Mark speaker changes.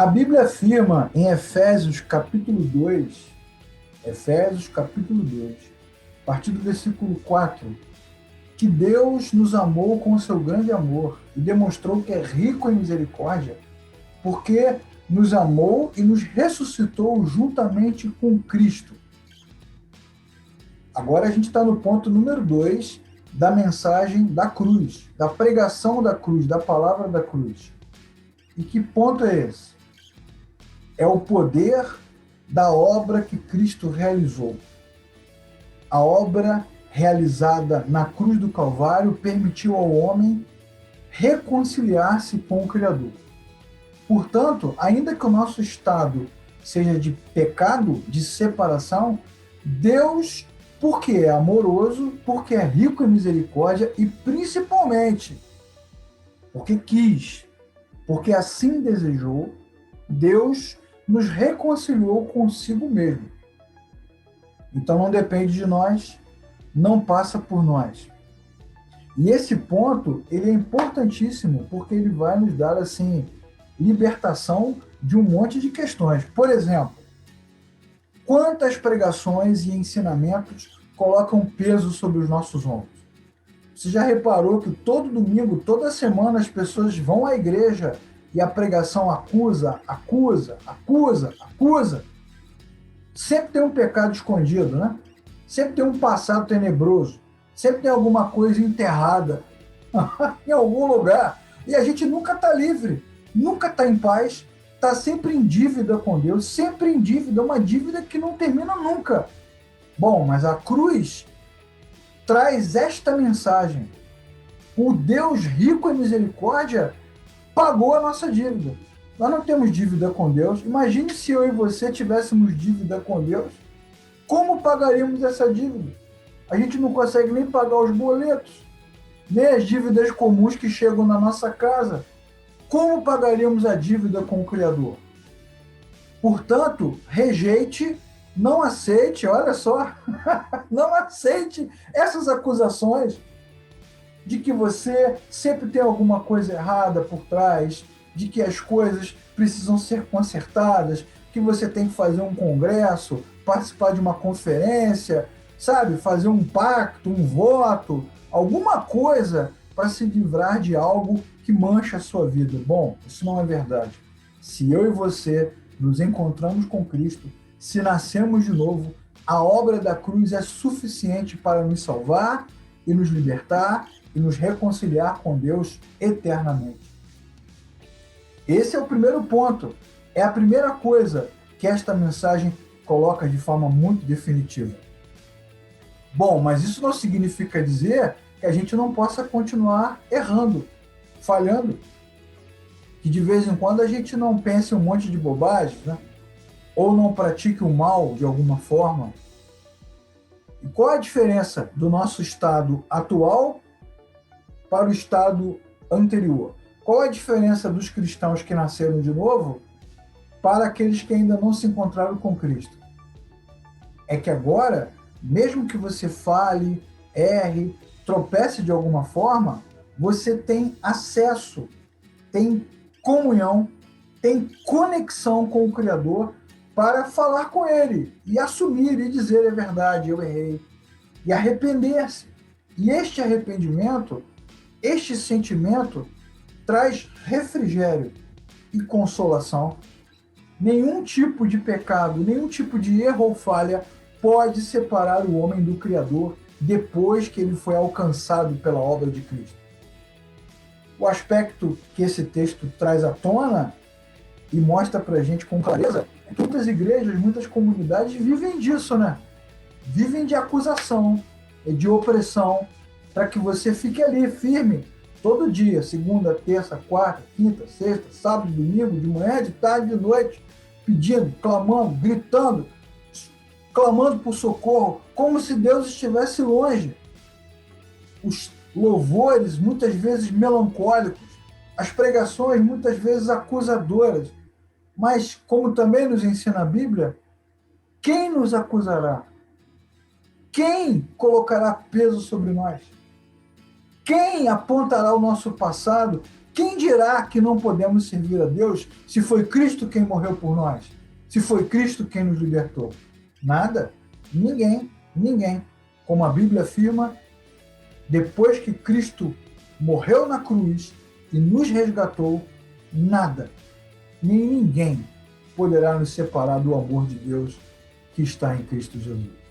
Speaker 1: A Bíblia afirma em Efésios capítulo 2, a partir do versículo 4, que Deus nos amou com o seu grande amor e demonstrou que é rico em misericórdia, porque nos amou e nos ressuscitou juntamente com Cristo. Agora a gente está no ponto número 2 da mensagem da cruz, da pregação da cruz, da palavra da cruz. E que ponto é esse? É o poder da obra que Cristo realizou. A obra realizada na cruz do Calvário permitiu ao homem reconciliar-se com o Criador. Portanto, ainda que o nosso estado seja de pecado, de separação, Deus, porque é amoroso, porque é rico em misericórdia e principalmente porque quis, porque assim desejou, Deus nos reconciliou consigo mesmo. Então não depende de nós, não passa por nós. E esse ponto, ele é importantíssimo, porque ele vai nos dar, assim, libertação de um monte de questões. Por exemplo, quantas pregações e ensinamentos colocam peso sobre os nossos ombros? Você já reparou que todo domingo, toda semana, as pessoas vão à igreja e a pregação acusa, acusa, acusa, acusa? Sempre tem um pecado escondido, né? Sempre tem um passado tenebroso. Sempre tem alguma coisa enterrada em algum lugar. E a gente nunca está livre, nunca está em paz, está sempre em dívida com Deus, sempre em dívida, uma dívida que não termina nunca. Bom, mas a cruz traz esta mensagem. O Deus rico em misericórdia pagou a nossa dívida. Nós não temos dívida com Deus. Imagine se eu e você tivéssemos dívida com Deus. Como pagaríamos essa dívida? A gente não consegue nem pagar os boletos, nem as dívidas comuns que chegam na nossa casa. Como pagaríamos a dívida com o Criador? Portanto, rejeite, não aceite, olha só, não aceite essas acusações de que você sempre tem alguma coisa errada por trás, de que as coisas precisam ser consertadas, que você tem que fazer um congresso, participar de uma conferência, sabe, fazer um pacto, um voto, alguma coisa para se livrar de algo que mancha a sua vida. Bom, isso não é verdade. Se eu e você nos encontramos com Cristo, se nascemos de novo, a obra da cruz é suficiente para nos salvar e nos libertar e nos reconciliar com Deus eternamente. Esse é o primeiro ponto. É a primeira coisa que esta mensagem coloca de forma muito definitiva. Bom, mas isso não significa dizer que a gente não possa continuar errando, falhando. Que de vez em quando a gente não pense um monte de bobagens, né? Ou não pratique o mal de alguma forma. E qual a diferença do nosso estado atual para o estado anterior? Qual a diferença dos cristãos que nasceram de novo para aqueles que ainda não se encontraram com Cristo? É que agora, mesmo que você fale, erre, tropece de alguma forma, você tem acesso, tem comunhão, tem conexão com o Criador para falar com Ele e assumir e dizer: é verdade, eu errei, e arrepender-se. E este arrependimento, este sentimento, traz refrigério e consolação. Nenhum tipo de pecado, nenhum tipo de erro ou falha pode separar o homem do Criador depois que ele foi alcançado pela obra de Cristo. O aspecto que esse texto traz à tona e mostra para a gente com clareza é que muitas igrejas, muitas comunidades vivem disso, né? Vivem de acusação, de opressão, para que você fique ali firme todo dia, segunda, terça, quarta, quinta, sexta, sábado, domingo, de manhã, de tarde, de noite, pedindo, clamando, gritando, clamando por socorro, como se Deus estivesse longe. Os louvores, muitas vezes melancólicos, as pregações, muitas vezes acusadoras. Mas, como também nos ensina a Bíblia, quem nos acusará? Quem colocará peso sobre nós? Quem apontará o nosso passado Quem dirá que não podemos servir a Deus se foi Cristo quem morreu por nós? Se foi Cristo quem nos libertou? Nada. Ninguém. Ninguém. Como a Bíblia afirma, depois que Cristo morreu na cruz e nos resgatou, nada, nem ninguém poderá nos separar do amor de Deus que está em Cristo Jesus.